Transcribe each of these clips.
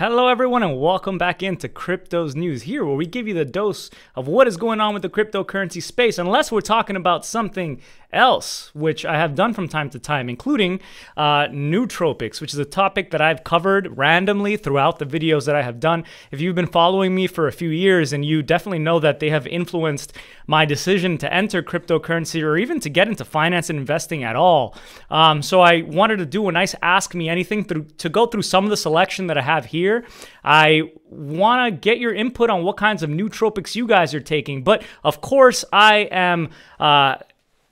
Hello everyone and welcome back into Crypto's News, here where we give you the dose of what is going on with the cryptocurrency space, unless we're talking about something else, which I have done from time to time, including nootropics, which is a topic that I've covered randomly throughout the videos that I have done. If you've been following me for a few years, and you definitely know that they have influenced my decision to enter cryptocurrency or even to get into finance and investing at all. So I wanted to do a nice Ask Me Anything to go through some of the selection that I have here. I want to get your input on what kinds of nootropics you guys are taking, but of course I am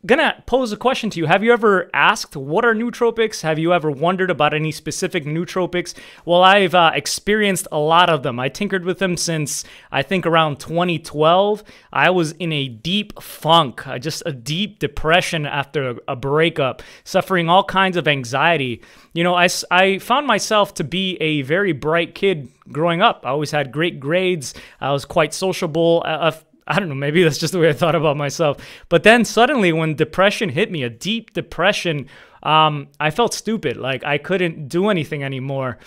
gonna pose a question to you. Have you ever asked what are nootropics? Have you ever wondered about any specific nootropics? Well, I've experienced a lot of them. I tinkered with them since I think around 2012. I was in a deep funk, just a deep depression after a breakup, suffering all kinds of anxiety. You know, I found myself to be a very bright kid growing up. I always had great grades. I was quite sociable. I don't know, maybe that's just the way I thought about myself. But then suddenly when depression hit me, a deep depression, I felt stupid. Like I couldn't do anything anymore.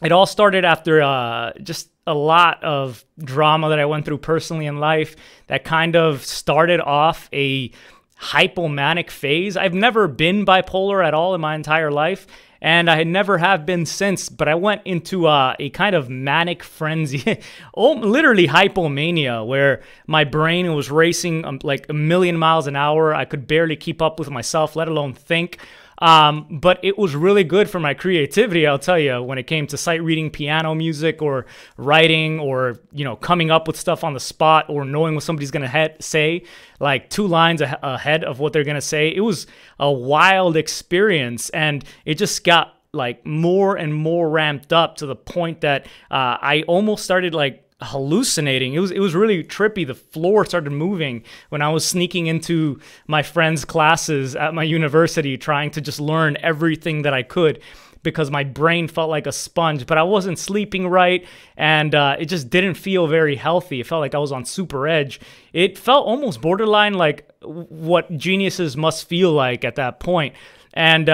It all started after just a lot of drama that I went through personally in life that kind of started off a hypomanic phase. I've never been bipolar at all in my entire life, and I never have been since, but I went into a kind of manic frenzy, literally hypomania, where my brain was racing like a million miles an hour. I could barely keep up with myself, let alone think. But it was really good for my creativity, I'll tell you, when it came to sight reading piano music or writing or, you know, coming up with stuff on the spot or knowing what somebody's going to say, like 2 lines ahead of what they're going to say. It was a wild experience, and it just got like more and more ramped up to the point that I almost started like hallucinating. It was really trippy. The floor started moving when I was sneaking into my friends' classes at my university, trying to just learn everything that I could, because my brain felt like a sponge, but I wasn't sleeping right, and it just didn't feel very healthy. It felt like I was on super edge. It felt almost borderline like what geniuses must feel like at that point. And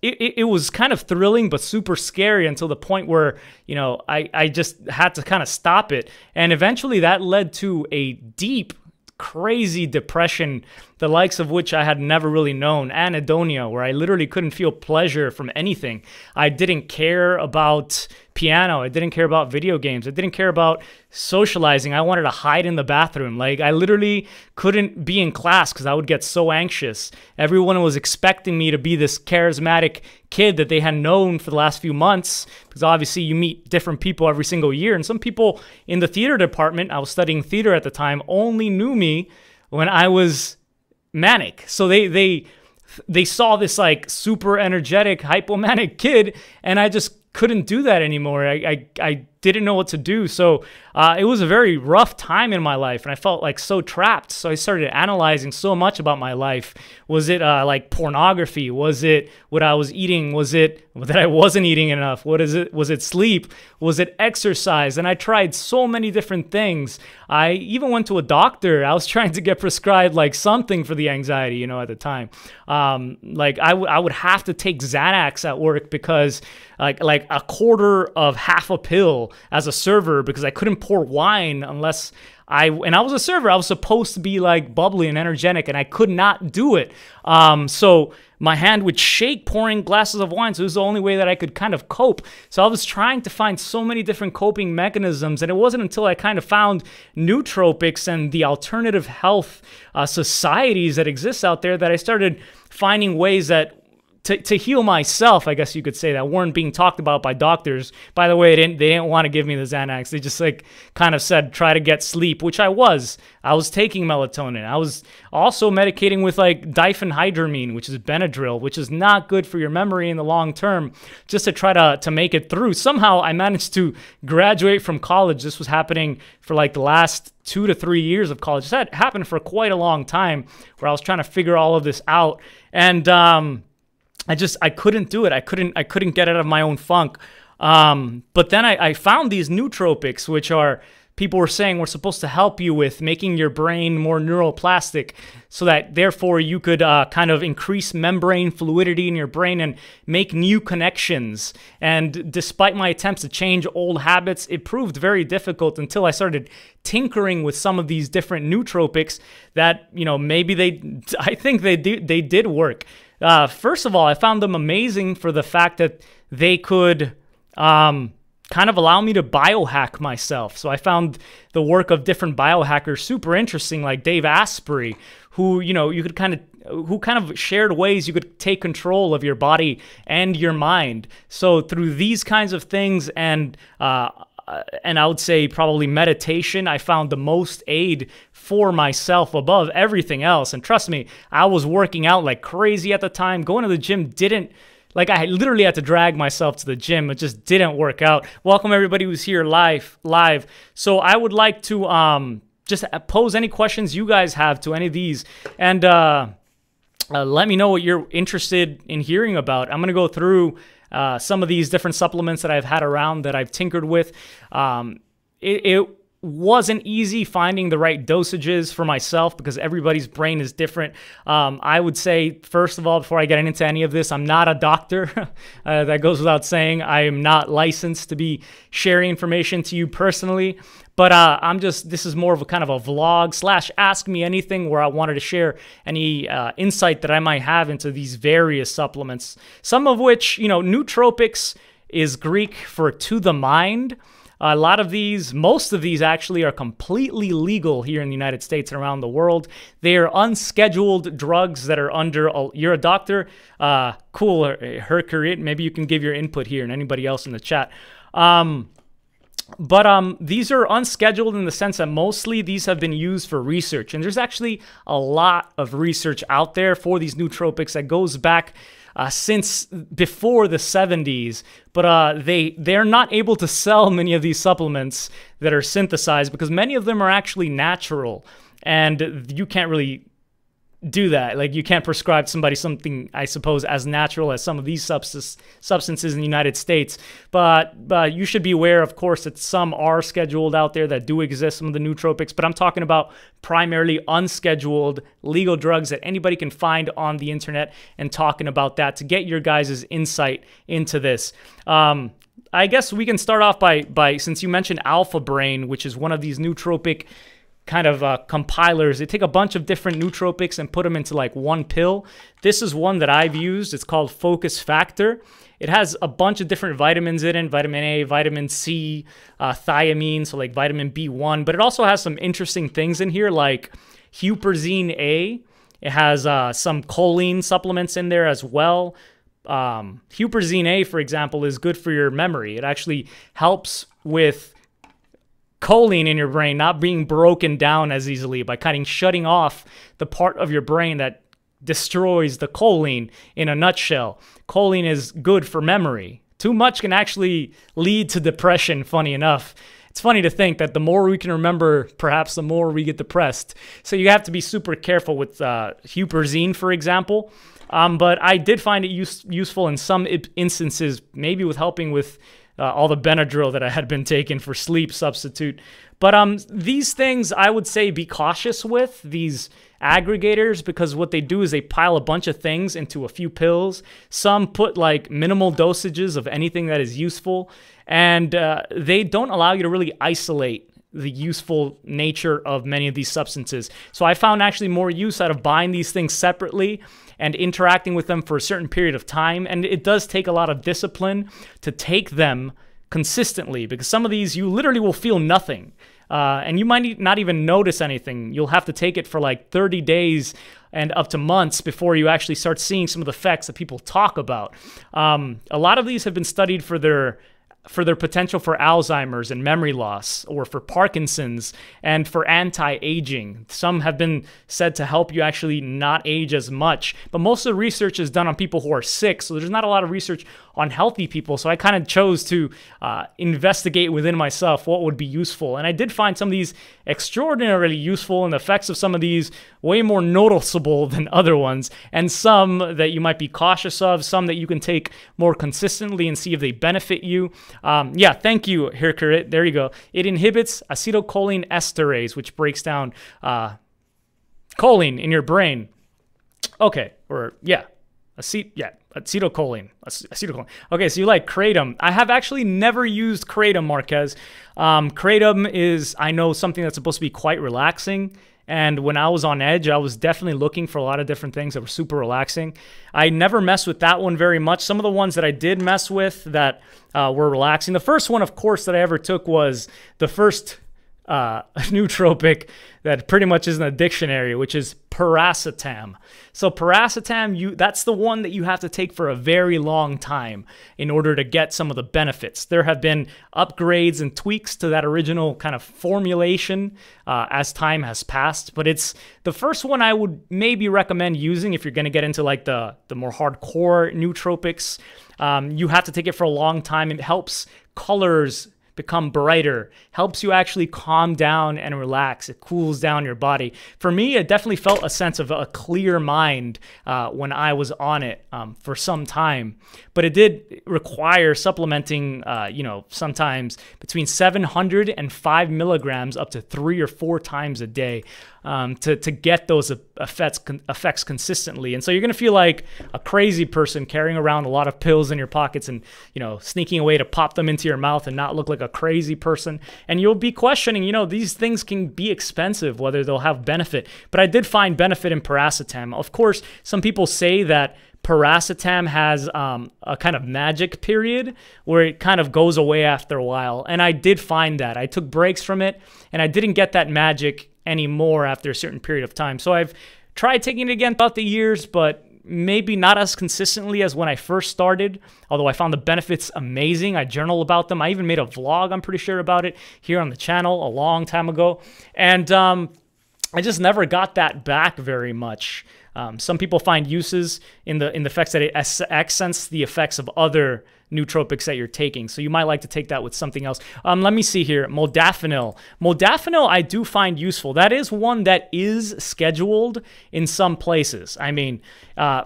it was kind of thrilling, but super scary until the point where, you know, I just had to kind of stop it. And eventually that led to a deep, crazy depression, the likes of which I had never really known, anhedonia, where I literally couldn't feel pleasure from anything. I didn't care about piano. I didn't care about video games. I didn't care about socializing. I wanted to hide in the bathroom. Like, I literally couldn't be in class because I would get so anxious. Everyone was expecting me to be this charismatic kid that they had known for the last few months, because obviously you meet different people every single year, and some people in the theater department, I was studying theater at the time, only knew me when I was manic. So they saw this like super energetic hypomanic kid, and I just couldn't do that anymore. I didn't know what to do. So it was a very rough time in my life, and I felt like so trapped. So I started analyzing so much about my life. Was it like pornography? Was it what I was eating? Was it that I wasn't eating enough? What is it? Was it sleep? Was it exercise? And I tried so many different things. I even went to a doctor. I was trying to get prescribed like something for the anxiety, you know, at the time. Like I would have to take Xanax at work because like a quarter of half a pill as a server, because I couldn't pour wine unless and I was a server. I was supposed to be like bubbly and energetic, and I could not do it. So my hand would shake pouring glasses of wine. So it was the only way that I could kind of cope. So I was trying to find so many different coping mechanisms, and it wasn't until I kind of found nootropics and the alternative health societies that exist out there that I started finding ways that to heal myself, I guess you could say, that weren't being talked about by doctors. By the way, they didn't want to give me the Xanax. They just like kind of said, try to get sleep, which I was. I was taking melatonin. I was also medicating with like diphenhydramine, which is Benadryl, which is not good for your memory in the long term, just to try to make it through. Somehow I managed to graduate from college. This was happening for like the last 2 to 3 years of college. That happened for quite a long time, where I was trying to figure all of this out. And I couldn't do it. I couldn't get out of my own funk. But then I found these nootropics, which are people were saying were supposed to help you with making your brain more neuroplastic so that therefore you could kind of increase membrane fluidity in your brain and make new connections. And despite my attempts to change old habits, it proved very difficult until I started tinkering with some of these different nootropics that, you know, maybe I think they did work. First of all, I found them amazing for the fact that they could kind of allow me to biohack myself. So I found the work of different biohackers super interesting, like Dave Asprey, who, you know, who kind of shared ways you could take control of your body and your mind. So through these kinds of things and I would say probably meditation, I found the most aid for myself above everything else. And trust me, I was working out like crazy at the time. Going to the gym like I literally had to drag myself to the gym. It just didn't work out. Welcome everybody who's here live. So I would like to just pose any questions you guys have to any of these. And let me know what you're interested in hearing about. I'm going to go through some of these different supplements that I've had around that I've tinkered with. It wasn't easy finding the right dosages for myself because everybody's brain is different. I would say, first of all, before I get into any of this, I'm not a doctor. That goes without saying. I am not licensed to be sharing information to you personally. But this is more of a kind of a vlog / ask me anything where I wanted to share any insight that I might have into these various supplements. Some of which, you know, nootropics is Greek for to the mind. Most of these actually are completely legal here in the United States and around the world. They are unscheduled drugs that are under, you're a doctor? Cool, Hercurit. Maybe you can give your input here and anybody else in the chat. But these are unscheduled in the sense that mostly these have been used for research. And there's actually a lot of research out there for these nootropics that goes back since before the 70s. But they're not able to sell many of these supplements that are synthesized because many of them are actually natural. And you can't really do that. Like, you can't prescribe somebody something, I suppose, as natural as some of these substances in the United States. But you should be aware, of course, that some are scheduled out there that do exist, some of the nootropics. But I'm talking about primarily unscheduled legal drugs that anybody can find on the internet, and talking about that to get your guys' insight into this. I guess we can start off by since you mentioned Alpha Brain, which is one of these nootropic kind of compilers. They take a bunch of different nootropics and put them into like one pill. This is one that I've used. It's called Focus Factor. It has a bunch of different vitamins in it, vitamin A, vitamin C, thiamine, so like vitamin B1, but it also has some interesting things in here like huperzine A. It has some choline supplements in there as well. Huperzine A, for example, is good for your memory. It actually helps with choline in your brain not being broken down as easily by kind of shutting off the part of your brain that destroys the choline. In a nutshell, choline is good for memory. Too much can actually lead to depression, funny enough. It's funny to think that the more we can remember, perhaps the more we get depressed. So you have to be super careful with huperzine, for example. But I did find it useful in some instances, maybe with helping with all the Benadryl that I had been taking for sleep substitute. But these things, I would say be cautious with, these aggregators, because what they do is they pile a bunch of things into a few pills. Some put like minimal dosages of anything that is useful, and they don't allow you to really isolate the useful nature of many of these substances. So I found actually more use out of buying these things separately and interacting with them for a certain period of time. And it does take a lot of discipline to take them consistently, because some of these you literally will feel nothing. And you might not even notice anything. You'll have to take it for like 30 days and up to months before you actually start seeing some of the effects that people talk about. A lot of these have been studied for their potential for Alzheimer's and memory loss, or for Parkinson's, and for anti-aging. Some have been said to help you actually not age as much, but most of the research is done on people who are sick, so there's not a lot of research on healthy people. So I kind of chose to investigate within myself what would be useful. And I did find some of these extraordinarily useful, and the effects of some of these way more noticeable than other ones, and some that you might be cautious of, some that you can take more consistently and see if they benefit you. Yeah, thank you, Hirkarit. There you go. It inhibits acetylcholine esterase, which breaks down choline in your brain. Okay, or yeah, acetylcholine. Okay, so you like kratom. I have actually never used kratom, Marquez. Kratom is, I know, something that's supposed to be quite relaxing. And when I was on edge, I was definitely looking for a lot of different things that were super relaxing. I never messed with that one very much. Some of the ones that I did mess with that were relaxing. The first one, of course, that I ever took was the first nootropic that pretty much is in the dictionary, which is piracetam. So piracetam, that's the one that you have to take for a very long time in order to get some of the benefits. There have been upgrades and tweaks to that original kind of formulation as time has passed, but it's the first one I would maybe recommend using if you're going to get into like the more hardcore nootropics. You have to take it for a long time. It helps colors become brighter, helps you actually calm down and relax. It cools down your body. For me, it definitely felt a sense of a clear mind when I was on it for some time. But it did require supplementing, sometimes between 700 and 5 milligrams up to 3 or 4 times a day to get those effects consistently. And so you're going to feel like a crazy person carrying around a lot of pills in your pockets and, sneaking away to pop them into your mouth and not look like a crazy person. And you'll be questioning, these things can be expensive, whether they'll have benefit. But I did find benefit in piracetam. Of course, some people say that piracetam has a kind of magic period where it kind of goes away after a while. And I did find that. I took breaks from it, and I didn't get that magic anymore after a certain period of time. So I've tried taking it again throughout the years, but maybe not as consistently as when I first started, although I found the benefits amazing. I journal about them. I even made a vlog, I'm pretty sure, about it here on the channel a long time ago. And I just never got that back very much. Some people find uses in the effects that it accents the effects of other nootropics that you're taking. So you might like to take that with something else. Let me see here. Modafinil. Modafinil I do find useful. That is one that is scheduled in some places. I mean,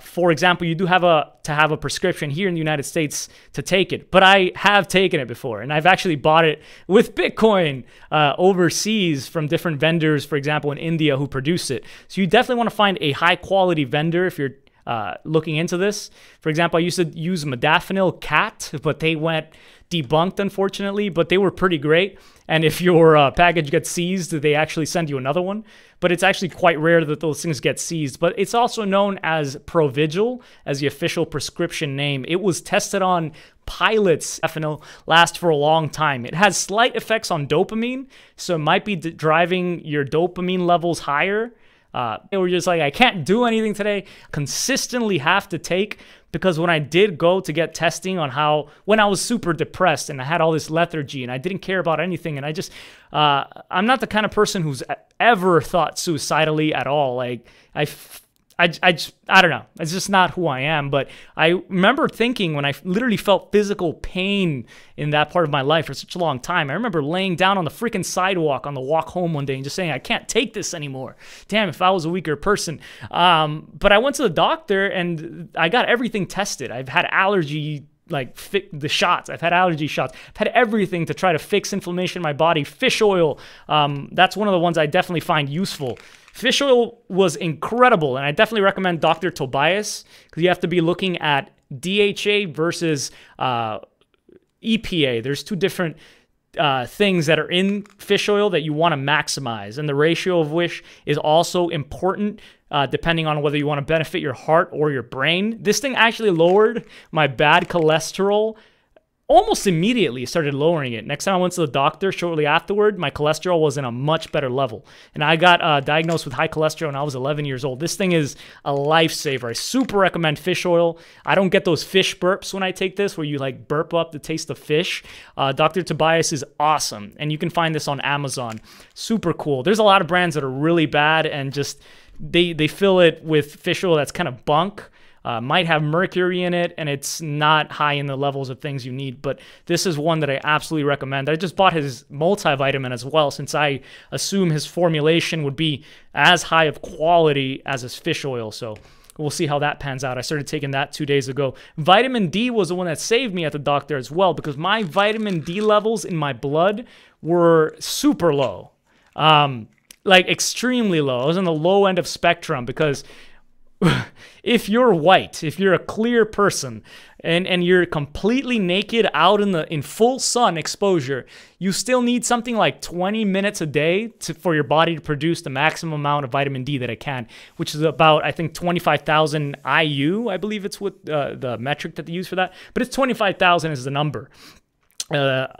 for example, you do have to have a prescription here in the United States to take it. But I have taken it before, and I've actually bought it with Bitcoin overseas from different vendors, for example, in India who produce it. So you definitely want to find a high-quality vendor if you're looking into this. For example, I used to use Modafinil Cat, but they went debunked, unfortunately, but they were pretty great. And if your package gets seized, they actually send you another one. But it's actually quite rare that those things get seized. But it's also known as Provigil, as the official prescription name. It was tested on pilots. Modafinil lasts for a long time. It has slight effects on dopamine, so it might be driving your dopamine levels higher. They were just like, I can't do anything today. Consistently have to take, because when I did go to get testing on when I was super depressed and I had all this lethargy and I didn't care about anything, and I'm not the kind of person who's ever thought suicidally at all. Like, I don't know. It's just not who I am. But I remember thinking, when I literally felt physical pain in that part of my life for such a long time, I remember laying down on the freaking sidewalk on the walk home one day and just saying, I can't take this anymore. Damn, if I was a weaker person. But I went to the doctor and I got everything tested. I've had allergy, the shots. I've had allergy shots. I've had everything to try to fix inflammation in my body. Fish oil, that's one of the ones I definitely find useful. Fish oil was incredible, and I definitely recommend Dr. Tobias, because you have to be looking at DHA versus EPA. There's two different things that are in fish oil that you want to maximize, and the ratio of which is also important depending on whether you want to benefit your heart or your brain. This thing actually lowered my bad cholesterol almost immediately. Started lowering it. Next time I went to the doctor, shortly afterward, my cholesterol was in a much better level. And I got diagnosed with high cholesterol when I was 11 years old. This thing is a lifesaver. I super recommend fish oil. I don't get those fish burps when I take this, where you burp up the taste of fish. Dr. Tobias is awesome. And you can find this on Amazon. Super cool. There's a lot of brands that are really bad and just they fill it with fish oil that's kind of bunk. Might have mercury in it, and it's not high in the levels of things you need. But this is one that I absolutely recommend. I just bought his multivitamin as well, since I assume his formulation would be as high of quality as his fish oil. So we'll see how that pans out. I started taking that 2 days ago. Vitamin D was the one that saved me at the doctor as well, because my vitamin D levels in my blood were super low, like extremely low. I was on the low end of spectrum, because if you're white, if you're a clear person, and you're completely naked out in full sun exposure, you still need something like 20 minutes a day for your body to produce the maximum amount of vitamin D that it can, which is about, I think, 25,000 IU. I believe it's what the metric that they use for that, but it's 25,000 is the number.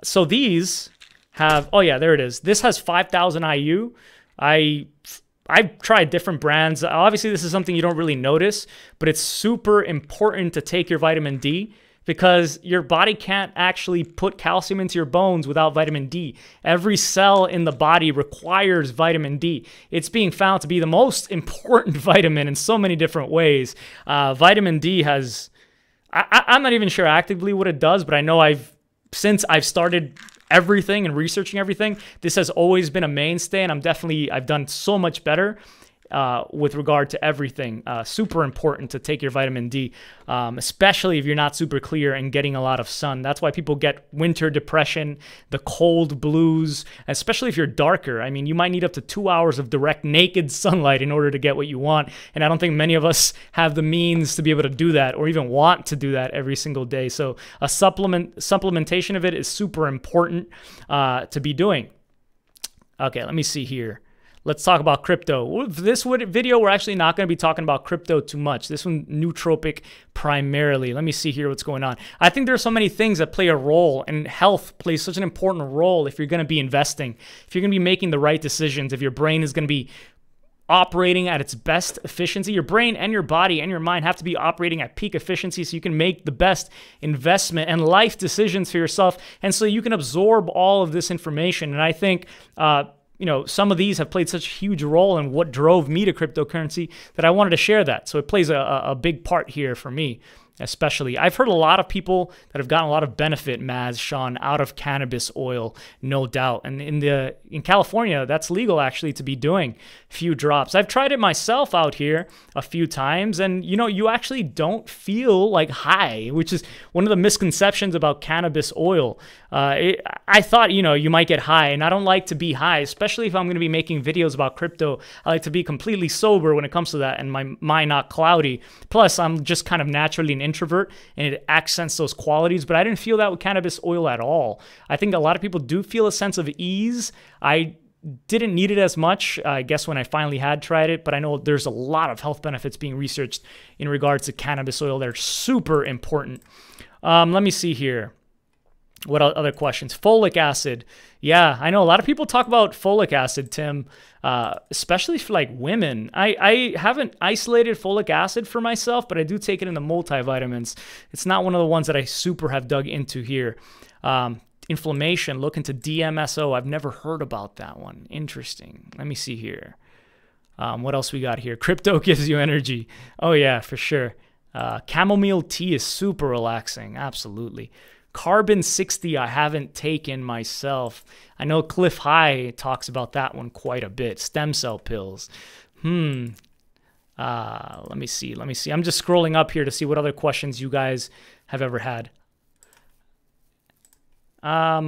So these have, oh yeah, there it is. This has 5,000 IU. I've tried different brands. Obviously, this is something you don't really notice, but it's super important to take your vitamin D, because your body can't actually put calcium into your bones without vitamin D. Every cell in the body requires vitamin D. It's being found to be the most important vitamin in so many different ways. Vitamin D has, I'm not even sure actively what it does, but I know since I've started everything and researching everything, this has always been a mainstay, and I've done so much better with regard to everything. Super important to take your vitamin D, especially if you're not super clear and getting a lot of sun. That's why people get winter depression, the cold blues, especially if you're darker. I mean, you might need up to 2 hours of direct naked sunlight in order to get what you want, and I don't think many of us have the means to be able to do that, or even want to do that every single day. So a supplementation of it is super important to be doing. Okay, let me see here. Let's talk about crypto. This video, we're actually not going to be talking about crypto too much. This one, nootropic primarily. Let me see here what's going on. I think there are so many things that play a role, and health plays such an important role if you're going to be investing, if you're going to be making the right decisions, if your brain is going to be operating at its best efficiency. Your brain and your body and your mind have to be operating at peak efficiency so you can make the best investment and life decisions for yourself, and so you can absorb all of this information. And I think you know, some of these have played such a huge role in what drove me to cryptocurrency that I wanted to share that. So it plays a big part here for me, especially. I've heard a lot of people that have gotten a lot of benefit, Maz, Sean, out of cannabis oil, no doubt. And in California, that's legal actually to be doing a few drops. I've tried it myself out here a few times, and you know, you actually don't feel like high, which is one of the misconceptions about cannabis oil. I thought, you know, you might get high, and I don't like to be high, especially if I'm going to be making videos about crypto. I like to be completely sober when it comes to that, and my mind not cloudy. Plus, I'm just kind of naturally an introvert, and it accents those qualities, but I didn't feel that with cannabis oil at all. I think a lot of people do feel a sense of ease. I didn't need it as much, I guess, when I finally had tried it, but I know there's a lot of health benefits being researched in regards to cannabis oil that are super important. Let me see here. What other questions? Folic acid. Yeah, I know a lot of people talk about folic acid, Tim, especially for like women. I haven't isolated folic acid for myself, but I do take it in the multivitamins. It's not one of the ones that I super have dug into here. Inflammation, look into DMSO. I've never heard about that one. Interesting. Let me see here. What else we got here? Crypto gives you energy. Oh yeah, for sure. Chamomile tea is super relaxing. Absolutely. Carbon 60 I haven't taken myself. I know Cliff High talks about that one quite a bit. Stem cell pills. Let me see. I'm just scrolling up here to see what other questions you guys have ever had. Let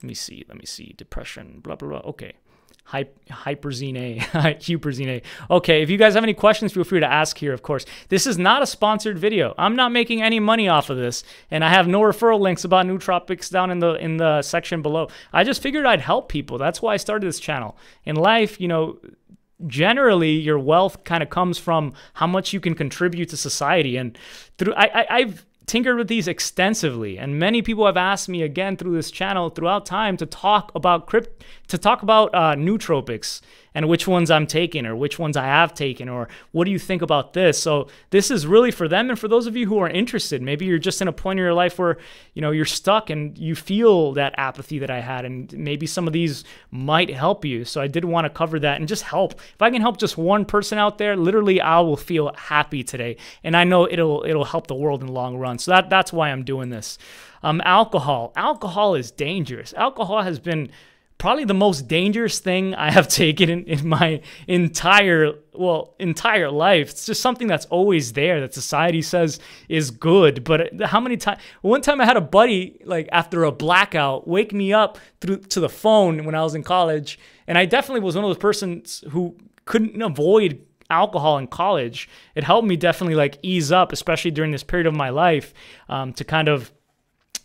me see. Depression, blah, blah, blah. Okay. Hyperzine A. Huperzine A. Okay, if you guys have any questions, feel free to ask here, of course. This is not a sponsored video. I'm not making any money off of this, and I have no referral links about Nootropics down in the section below. I just figured I'd help people. That's why I started this channel. In life, you know, generally your wealth kind of comes from how much you can contribute to society, and through I've tinkered with these extensively, and many people have asked me again through this channel throughout time to talk about nootropics and which ones I'm taking or which ones I have taken, or what do you think about this? So this is really for them and for those of you who are interested. Maybe you're just in a point in your life where, you know, you're stuck and you feel that apathy that I had, and maybe some of these might help you. So I did want to cover that and just help. If I can help just one person out there, literally I will feel happy today, and I know it'll help the world in the long run. So that's why I'm doing this. Alcohol is dangerous. Alcohol has been probably the most dangerous thing I have taken in my entire life. It's just something that's always there that society says is good. But how many times? One time I had a buddy, like after a blackout, wake me up to the phone when I was in college, and I definitely was one of those persons who couldn't avoid alcohol in college. It helped me definitely like ease up, especially during this period of my life, to kind of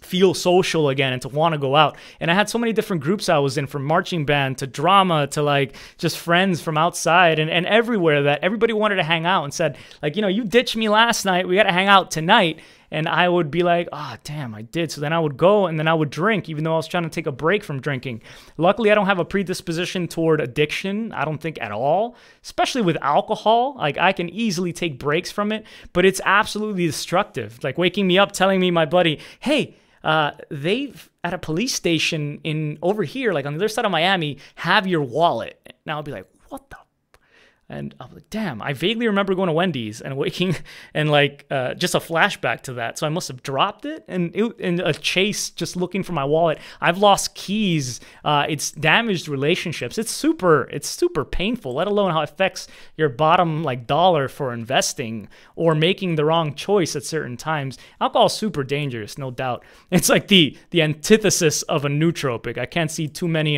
feel social again and to want to go out. And I had so many different groups I was in, from marching band to drama to like just friends from outside and everywhere, that everybody wanted to hang out and said like, you know, you ditched me last night, we got to hang out tonight. And I would be like, oh, damn, I did. So then I would go and then I would drink, even though I was trying to take a break from drinking. Luckily, I don't have a predisposition toward addiction, I don't think at all, especially with alcohol. Like I can easily take breaks from it, but it's absolutely destructive. Like waking me up, telling me, my buddy, hey, they've at a police station in over here, like on the other side of Miami, have your wallet. Now I'll be like, what the? And I'm like, damn, I vaguely remember going to Wendy's and waking and like just a flashback to that. So I must have dropped it and in a chase just looking for my wallet. I've lost keys. It's damaged relationships. It's super painful, let alone how it affects your bottom like dollar for investing or making the wrong choice at certain times. Alcohol is super dangerous, no doubt. It's like the antithesis of a nootropic. I can't see too many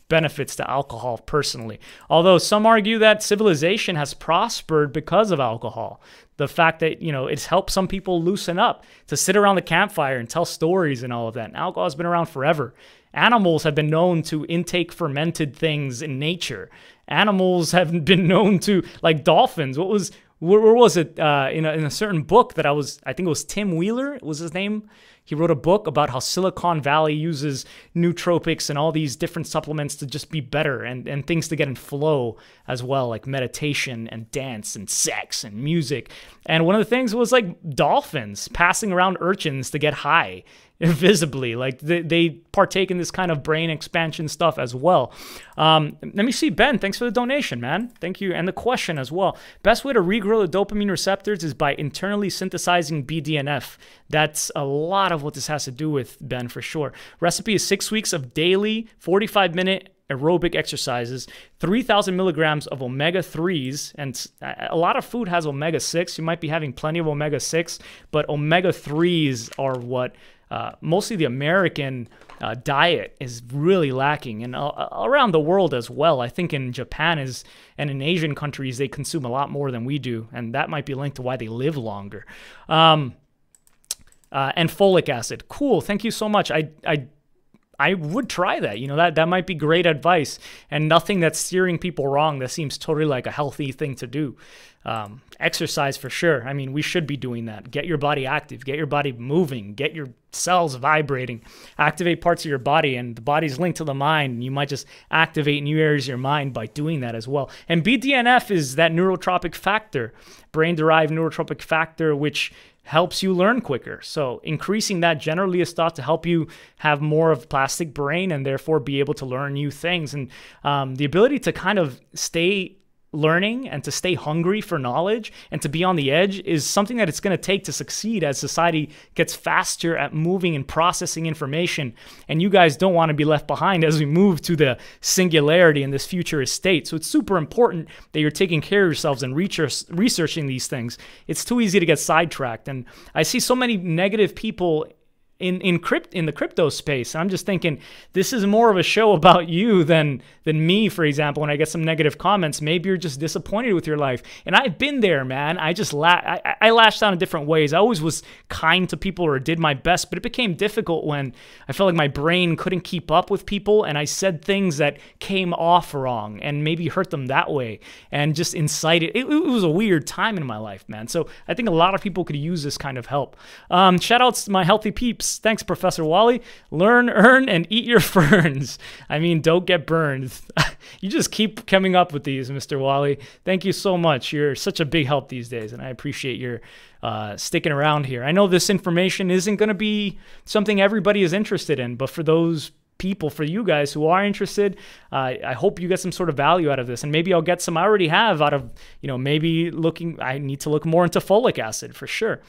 benefits to alcohol personally. Although some argue that civilization has prospered because of alcohol. The fact that, you know, it's helped some people loosen up, to sit around the campfire and tell stories and all of that. And alcohol has been around forever. Animals have been known to intake fermented things in nature. Animals have been known to, like dolphins. Where was it? In a certain book that I think it was Tim Wheeler, was his name. He wrote a book about how Silicon Valley uses nootropics and all these different supplements to just be better and things to get in flow as well, like meditation and dance and sex and music. And one of the things was like dolphins passing around urchins to get high visibly. Like they partake in this kind of brain expansion stuff as well. Let me see, Ben, thanks for the donation, man. Thank you. And the question as well. Best way to regrow the dopamine receptors is by internally synthesizing BDNF. That's a lot of what this has to do with, Ben, for sure. Recipe is 6 weeks of daily 45-minute aerobic exercises, 3,000 milligrams of omega-3s, and a lot of food has omega-6. You might be having plenty of omega-6, but omega-3s are what mostly the American diet is really lacking, and around the world as well. I think in Japan and in Asian countries, they consume a lot more than we do, and that might be linked to why they live longer. And folic acid. Cool. Thank you so much. I would try that. You know, that might be great advice, and nothing that's steering people wrong. That seems totally like a healthy thing to do. Exercise for sure. I mean, we should be doing that. Get your body active, get your body moving, get your cells vibrating, activate parts of your body, and the body's linked to the mind. And you might just activate new areas of your mind by doing that as well. And BDNF is that neurotropic factor, brain-derived neurotropic factor, which helps you learn quicker. So increasing that generally is thought to help you have more of a plastic brain and therefore be able to learn new things. And the ability to kind of stay learning and to stay hungry for knowledge and to be on the edge is something that it's going to take to succeed as society gets faster at moving and processing information. And you guys don't want to be left behind as we move to the singularity in this futurist state. So it's super important that you're taking care of yourselves and researching these things. It's too easy to get sidetracked. And I see so many negative people in the crypto space. I'm just thinking, this is more of a show about you than me, for example. When I get some negative comments, maybe you're just disappointed with your life. And I've been there, man. I just I lashed out in different ways. I always was kind to people or did my best, but it became difficult when I felt like my brain couldn't keep up with people and I said things that came off wrong and maybe hurt them that way and just incited. It was a weird time in my life, man. So I think a lot of people could use this kind of help. Shout outs to my healthy peeps. Thanks, Professor Wally. Learn, earn, and eat your ferns. I mean, don't get burned. You just keep coming up with these, Mr. Wally. Thank you so much. You're such a big help these days, and I appreciate your sticking around here. I know this information isn't going to be something everybody is interested in, but for those people, for you guys who are interested, I hope you get some sort of value out of this, and maybe I'll get some. I already have out of, maybe I need to look more into folic acid for sure.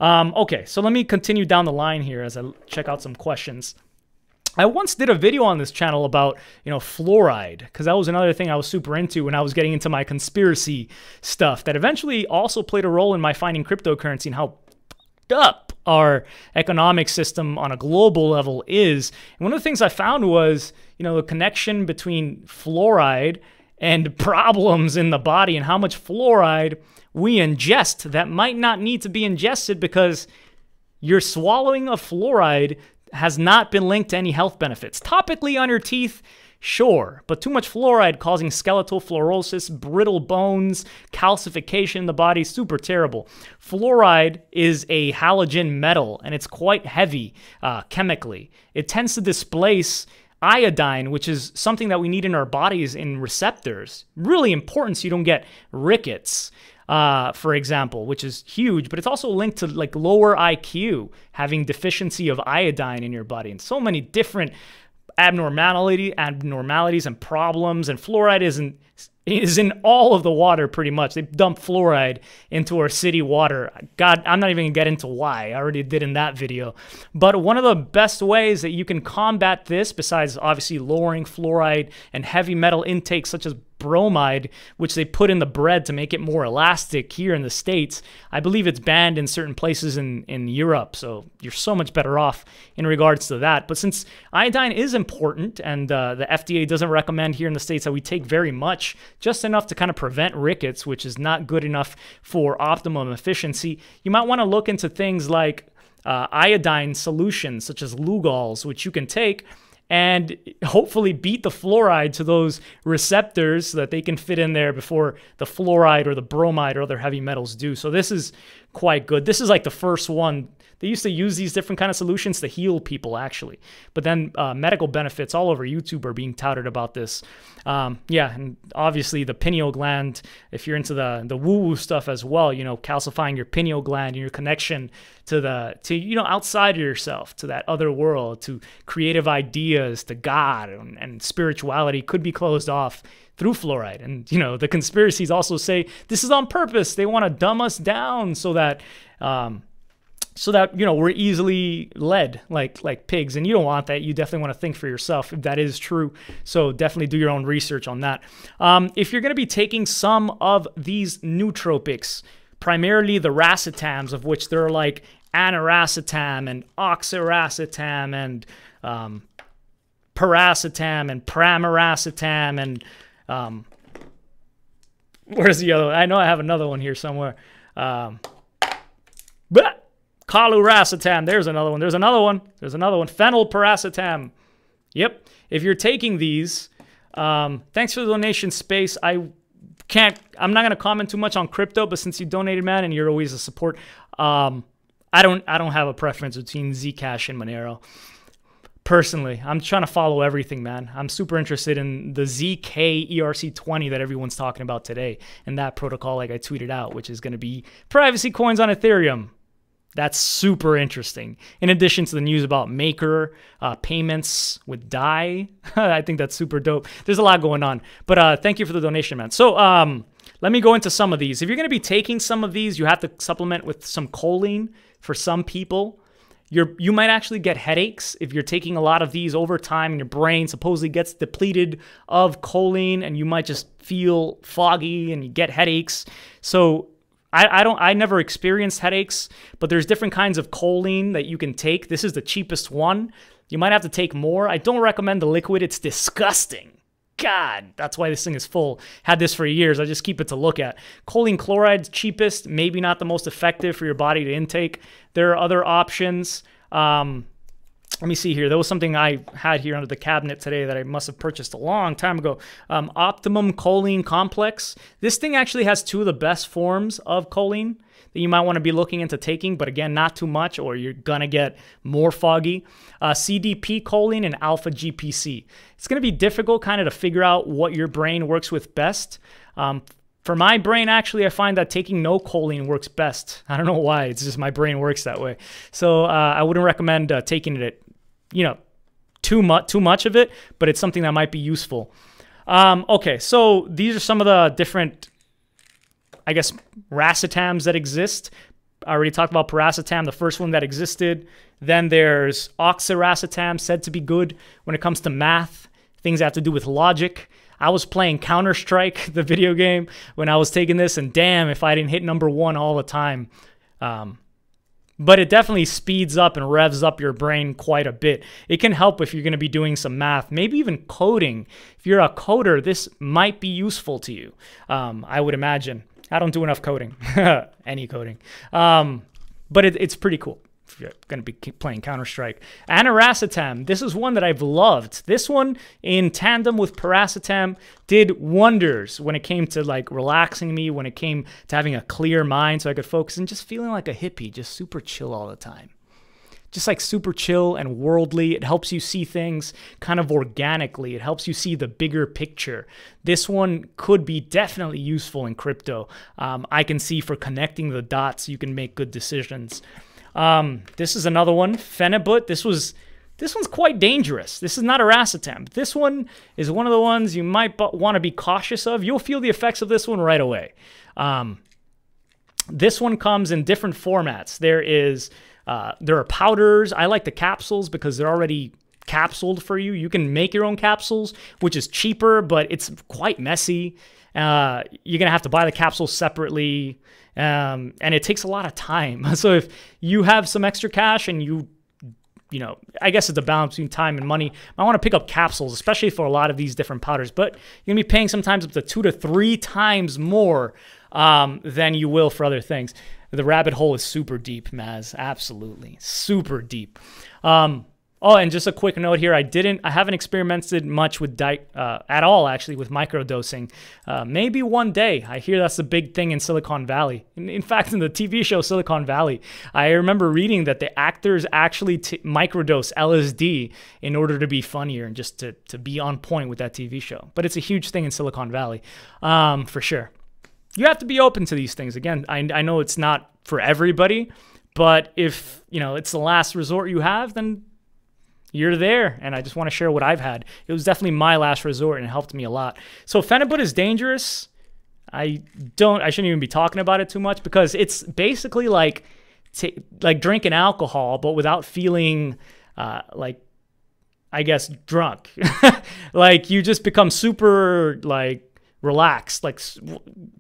Okay, so let me continue down the line here as I check out some questions. I once did a video on this channel about, fluoride, because that was another thing I was super into when I was getting into my conspiracy stuff that eventually also played a role in my finding cryptocurrency and how fucked up our economic system on a global level is. And one of the things I found was, the connection between fluoride and problems in the body and how much fluoride we ingest that might not need to be ingested because your swallowing of fluoride has not been linked to any health benefits. Topically on your teeth, sure, but too much fluoride causing skeletal fluorosis, brittle bones, calcification in the body, super terrible. Fluoride is a halogen metal, and it's quite heavy chemically. It tends to displace iodine, which is something that we need in our bodies in receptors. Really important so you don't get rickets, for example, which is huge, but it's also linked to like lower IQ, having deficiency of iodine in your body, and so many different abnormalities and problems. And fluoride is in all of the water pretty much. They dump fluoride into our city water. God, I'm not even gonna get into why. I already did in that video. But one of the best ways that you can combat this, besides obviously lowering fluoride and heavy metal intake such as bromide, which they put in the bread to make it more elastic here in the States. I believe it's banned in certain places in Europe, so you're so much better off in regards to that. But since iodine is important, and the FDA doesn't recommend here in the States that we take very much, just enough to kind of prevent rickets, which is not good enough for optimum efficiency, you might want to look into things like iodine solutions, such as Lugols, which you can take and hopefully beat the fluoride to those receptors so that they can fit in there before the fluoride or the bromide or other heavy metals do. So this is quite good. This is like the first one. They used to use these different kind of solutions to heal people, actually. But then medical benefits all over YouTube are being touted about this. Yeah, and obviously the pineal gland, if you're into the woo-woo stuff as well, calcifying your pineal gland and your connection to outside of yourself, to that other world, to creative ideas, to God and spirituality could be closed off through fluoride. And, the conspiracies also say this is on purpose. They want to dumb us down so that we're easily led like pigs, and you don't want that. You definitely want to think for yourself if that is true. So definitely do your own research on that. If you're going to be taking some of these nootropics, primarily the racetams, of which there are like aniracetam and oxiracetam and paracetam and pramiracetam and where's the other one? I know I have another one here somewhere. Caluracetam, there's another one. There's another one. Phenylparacetam. Yep. If you're taking these, thanks for the donation, Space. I'm not going to comment too much on crypto, but since you donated, man, and you're always a support, I don't have a preference between Zcash and Monero. Personally, I'm trying to follow everything, man. I'm super interested in the ZK ERC20 that everyone's talking about today, and that protocol, like I tweeted out, which is going to be privacy coins on Ethereum. That's super interesting. In addition to the news about Maker payments with DAI, I think that's super dope. There's a lot going on. But thank you for the donation, man. So let me go into some of these. If you're going to be taking some of these, you have to supplement with some choline for some people. You might actually get headaches if you're taking a lot of these over time, and your brain supposedly gets depleted of choline, and you might just feel foggy and you get headaches. So I never experienced headaches, but there's different kinds of choline that you can take. This is the cheapest one. You might have to take more. I don't recommend the liquid. It's disgusting. God, that's why this thing is full. Had this for years. I just keep it to look at. Choline chloride's cheapest, maybe not the most effective for your body to intake. There are other options. let me see here. There was something I had here under the cabinet today that I must have purchased a long time ago. Optimum Choline Complex. This thing actually has 2 of the best forms of choline that you might want to be looking into taking, but again, not too much or you're going to get more foggy. CDP choline and alpha GPC. It's going to be difficult kind of to figure out what your brain works with best. For my brain, actually, I find that taking no choline works best. I don't know why. It's just my brain works that way. So I wouldn't recommend taking it, too much of it, but it's something that might be useful. Okay, so these are some of the different, I guess, racetams that exist. I already talked about piracetam, the first one that existed. Then there's oxiracetam, said to be good when it comes to math, things that have to do with logic. I was playing Counter-Strike, the video game, when I was taking this, and damn if I didn't hit number 1 all the time. But it definitely speeds up and revs up your brain quite a bit. It can help if you're going to be doing some math, maybe even coding. If you're a coder, this might be useful to you, I would imagine. I don't do enough coding, any coding. But it's pretty cool if you're going to be playing Counter-Strike. Aniracetam, this is one that I've loved. This one, in tandem with piracetam, did wonders when it came to like relaxing me, when it came to having a clear mind so I could focus and just feeling like a hippie, just super chill all the time. Just like super chill and worldly. It helps you see things kind of organically. It helps you see the bigger picture. This one could be definitely useful in crypto. I can see for connecting the dots, you can make good decisions. This is another one, Phenibut. This one's quite dangerous. This is not a racetam. This one is one of the ones you might want to be cautious of. You'll feel the effects of this one right away. This one comes in different formats. There are powders. I like the capsules because they're already capsuled for you. You can make your own capsules, which is cheaper, but it's quite messy. You're going to have to buy the capsules separately. And it takes a lot of time. So if you have some extra cash and I guess it's a balance between time and money. I want to pick up capsules, especially for a lot of these different powders, but you're going to be paying sometimes up to 2 to 3 times more than you will for other things. The rabbit hole is super deep, Maz. Absolutely. Super deep. Oh, and just a quick note here. I haven't experimented much with at all, actually, with microdosing. Maybe one day. I hear that's a big thing in Silicon Valley. In fact, in the TV show Silicon Valley, I remember reading that the actors actually microdose LSD in order to be funnier and just to be on point with that TV show. But it's a huge thing in Silicon Valley, for sure. You have to be open to these things. Again, I know it's not for everybody, but if it's the last resort you have, then you're there. And I just want to share what I've had. It was definitely my last resort and it helped me a lot. So Phenibut is dangerous. I shouldn't even be talking about it too much because it's basically like drinking alcohol, but without feeling like, I guess, drunk. Like you just become super relaxed,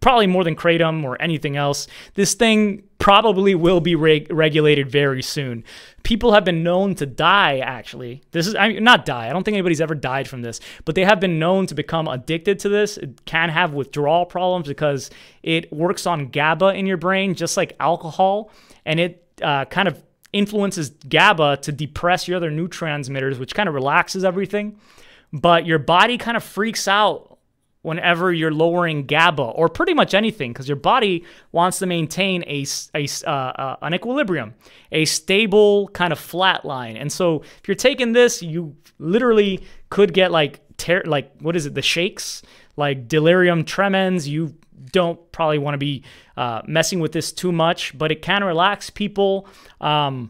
probably more than kratom or anything else. This thing probably will be regulated very soon. People have been known to die, actually. Not die. I don't think anybody's ever died from this, but they have been known to become addicted to this. It can have withdrawal problems because it works on GABA in your brain, just like alcohol, and it kind of influences GABA to depress your other neurotransmitters, which kind of relaxes everything. But your body kind of freaks out whenever you're lowering GABA or pretty much anything, because your body wants to maintain an equilibrium, a stable kind of flat line. And so if you're taking this, you literally could get what is it, the shakes, like delirium tremens. You don't probably want to be messing with this too much, but it can relax people. I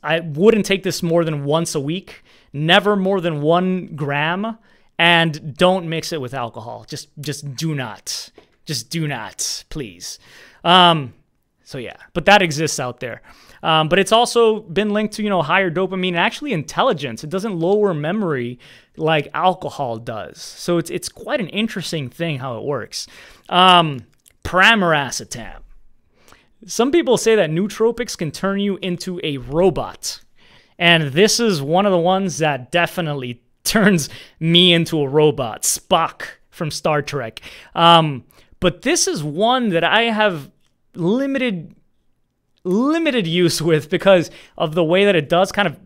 wouldn't take this more than once a week, never more than 1 gram. And don't mix it with alcohol. Just do not. Just do not, please. So yeah, but that exists out there. But it's also been linked to, higher dopamine and actually intelligence. It doesn't lower memory like alcohol does. So it's quite an interesting thing how it works. Pramiracetam. Some people say that nootropics can turn you into a robot. And this is one of the ones that definitely turns me into a robot, Spock from Star Trek. But this is one that I have limited use with because of the way that it does kind of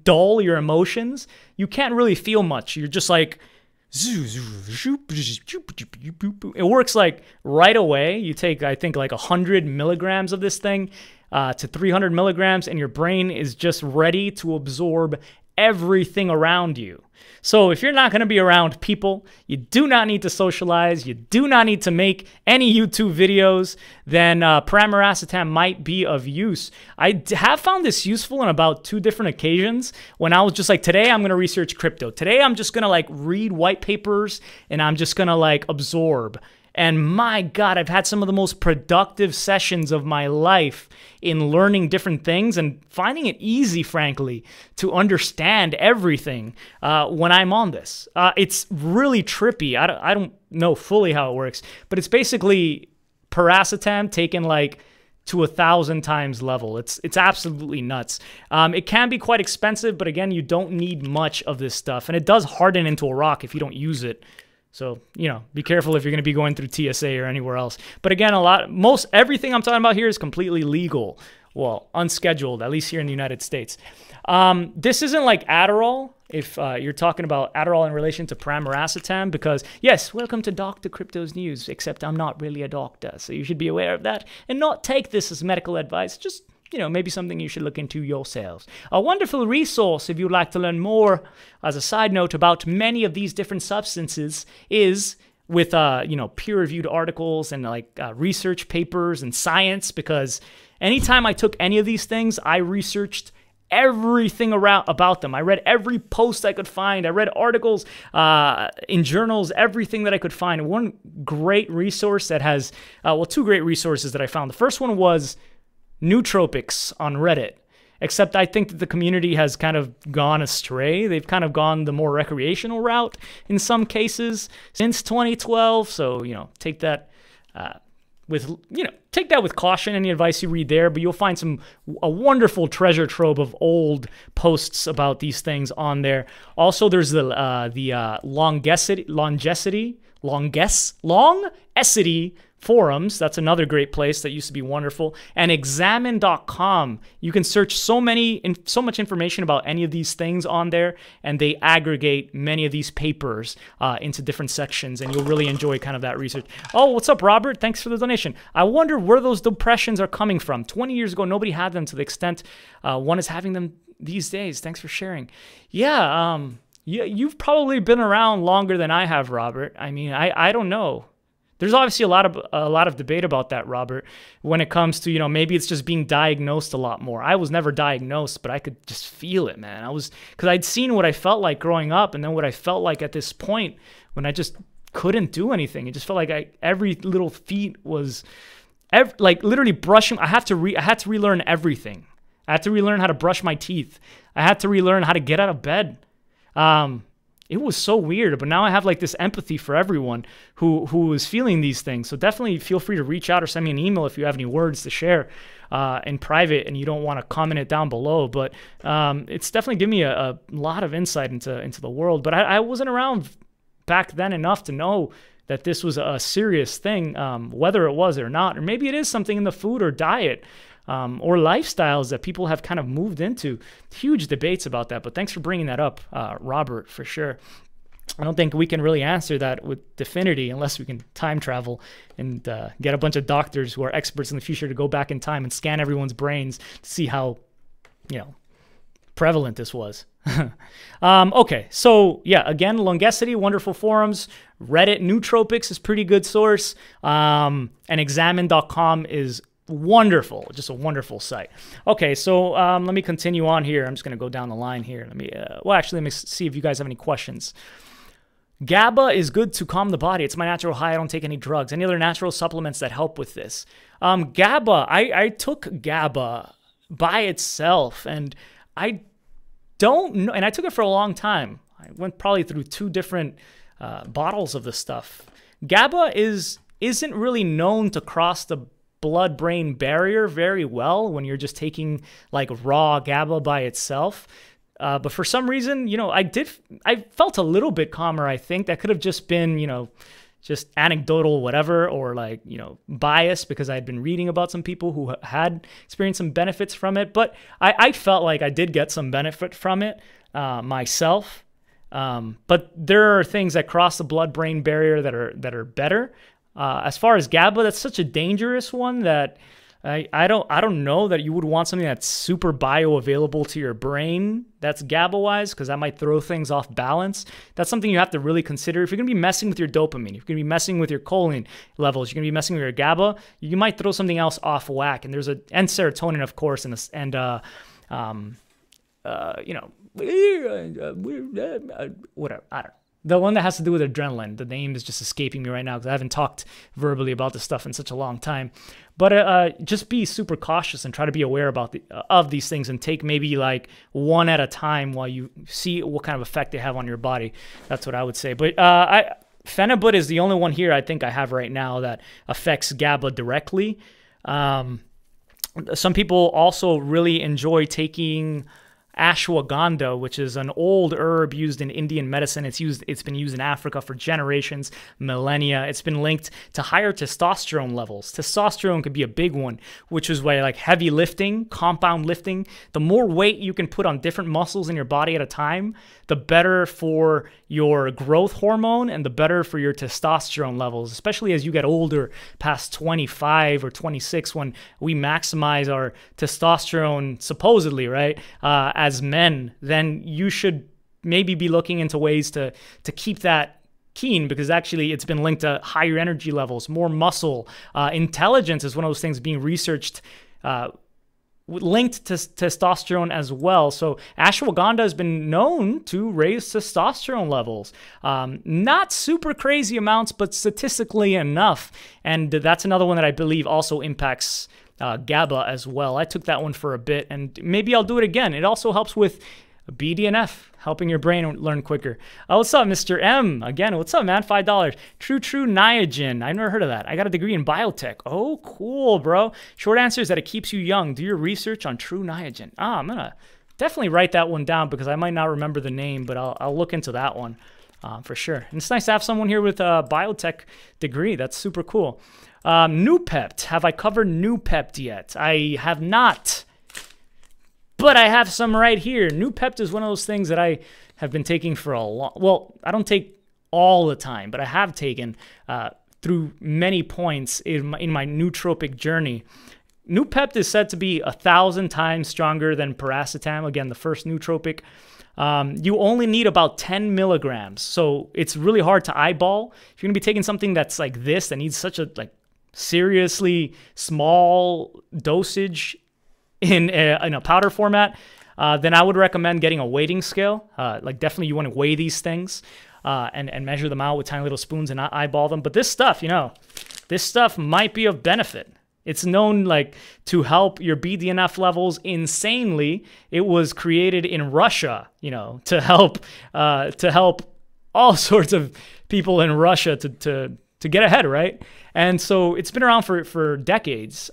dull your emotions, you can't really feel much. You're just like, it works like right away. You take, I think, like 100 milligrams of this thing to 300 milligrams, and your brain is just ready to absorb everything around you. So if you're not going to be around people, you do not need to socialize, you do not need to make any YouTube videos, then paramaracetam might be of use. I have found this useful on about 2 different occasions when I was just like, today I'm going to research crypto. Today I'm just going to like read white papers and I'm just going to like absorb. And my God, I've had some of the most productive sessions of my life in learning different things and finding it easy, frankly, to understand everything when I'm on this. It's really trippy. I don't know fully how it works, but it's basically paracetam taken like to 1,000 times level. It's absolutely nuts. It can be quite expensive, but again, you don't need much of this stuff. And it does harden into a rock if you don't use it. So, you know, be careful if you're going to be going through TSA or anywhere else. But again, everything I'm talking about here is completely legal. Well, unscheduled, at least here in the United States. This isn't like Adderall, if you're talking about Adderall in relation to paramaracetam, because, yes, welcome to Dr. Crypto's News, except I'm not really a doctor, so you should be aware of that and not take this as medical advice. Just, you know, maybe something you should look into yourselves. A wonderful resource if you'd like to learn more, as a side note, about many of these different substances is with, you know, peer-reviewed articles and like research papers and science, because anytime I took any of these things, I researched everything about them. I read every post I could find. I read articles in journals, everything that I could find. One great resource that has, well, 2 great resources that I found. The first one was Nootropics on Reddit, except I think that the community has kind of gone astray. They've kind of gone the more recreational route in some cases since 2012. So, you know, take that with caution, any advice you read there, but you'll find a wonderful treasure trove of old posts about these things on there. Also, there's the Longecity forums. That's another great place that used to be wonderful. And examine.com. You can search so much information about any of these things on there, and they aggregate many of these papers into different sections, and you'll really enjoy kind of that research. Oh, what's up, Robert? Thanks for the donation. I wonder where those depressions are coming from. 20 years ago, nobody had them to the extent one is having them these days. Thanks for sharing. Yeah, you've probably been around longer than I have, Robert. I mean, I don't know. There's obviously a lot of debate about that, Robert, when it comes to, you know, maybe it's just being diagnosed a lot more. I was never diagnosed, but I could just feel it, man. Because I'd seen what I felt like growing up, and then what I felt like at this point when I just couldn't do anything. It just felt like every little feat was, like literally brushing. I had to relearn everything. I had to relearn how to brush my teeth. I had to relearn how to get out of bed. It was so weird, but now I have like this empathy for everyone who is feeling these things. So definitely feel free to reach out or send me an email if you have any words to share in private and you don't want to comment it down below. But it's definitely given me a lot of insight into the world. But I wasn't around back then enough to know that this was a serious thing, whether it was or not. Or maybe it is something in the food or diet or lifestyles that people have kind of moved into. Huge debates about that, but thanks for bringing that up, Robert, for sure. I don't think we can really answer that with definity unless we can time travel and get a bunch of doctors who are experts in the future to go back in time and scan everyone's brains to see how, you know, prevalent this was. Okay, so yeah, again, Longecity, wonderful forums. Reddit, Nootropics is pretty good source. And examine.com is wonderful, just a wonderful site. Okay, so let me continue on here. I'm just going to go down the line here. Let me see if you guys have any questions. GABA is good to calm the body. It's my natural high. I don't take any drugs. Any other natural supplements that help with this? GABA, I took GABA by itself, and I don't know, and I took it for a long time. I went probably through 2 different bottles of this stuff. GABA isn't really known to cross the blood-brain barrier very well when you're just taking like raw GABA by itself. But for some reason, you know, I felt a little bit calmer. I think that could have just been, you know, just anecdotal whatever, or like, bias because I had been reading about some people who had experienced some benefits from it. But I felt like I did get some benefit from it myself. But there are things that cross the blood-brain barrier that are better. As far as GABA, that's such a dangerous one that I don't know that you would want something that's super bioavailable to your brain that's GABA-wise, because that might throw things off balance. That's something you have to really consider. If you're going to be messing with your dopamine, if you're going to be messing with your choline levels, you're going to be messing with your GABA, you might throw something else off whack. And and serotonin, of course, whatever, I don't know. The one that has to do with adrenaline. The name is just escaping me right now because I haven't talked verbally about this stuff in such a long time. But just be super cautious and try to be aware of these things, and take maybe like one at a time while you see what kind of effect they have on your body. That's what I would say. But Phenibut is the only one here I think I have right now that affects GABA directly. Some people also really enjoy taking ashwagandha, which is an old herb used in Indian medicine. It's been used in Africa for generations, millennia. It's been linked to higher testosterone levels. Testosterone could be a big one, which is why like heavy lifting, compound lifting, the more weight you can put on different muscles in your body at a time, the better for your growth hormone and the better for your testosterone levels, especially as you get older, past 25 or 26, when we maximize our testosterone, supposedly, right? As men, then you should maybe be looking into ways to keep that keen, because actually it's been linked to higher energy levels, more muscle. Intelligence is one of those things being researched linked to testosterone as well. So ashwagandha has been known to raise testosterone levels. Not super crazy amounts, but statistically enough. And that's another one that I believe also impacts GABA as well. I took that one for a bit, and maybe I'll do it again. It also helps with BDNF, helping your brain learn quicker. What's up, Mr. M? Again, what's up, man? $5. True Niagen. I've never heard of that. I got a degree in biotech. Oh, cool, bro. Short answer is that it keeps you young. Do your research on True Niagen. I'm going to definitely write that one down because I might not remember the name, but I'll look into that one for sure. And it's nice to have someone here with a biotech degree. That's super cool. Noopept. Have I covered Noopept yet? I have not. But I have some right here. Noopept is one of those things that I have been taking for a long... Well, I don't take all the time, but I have taken through many points in my nootropic journey. Noopept is said to be 1,000 times stronger than paracetam. Again, the first nootropic. You only need about 10 milligrams. So it's really hard to eyeball. If you're going to be taking something that's like this, that needs such a seriously small dosage in a powder format, then I would recommend getting a weighting scale. Definitely you want to weigh these things and measure them out with tiny little spoons and not eyeball them. But this stuff, this stuff might be of benefit. It's known to help your BDNF levels insanely. It was created in Russia, to help all sorts of people in Russia to get ahead, right? And so it's been around for decades.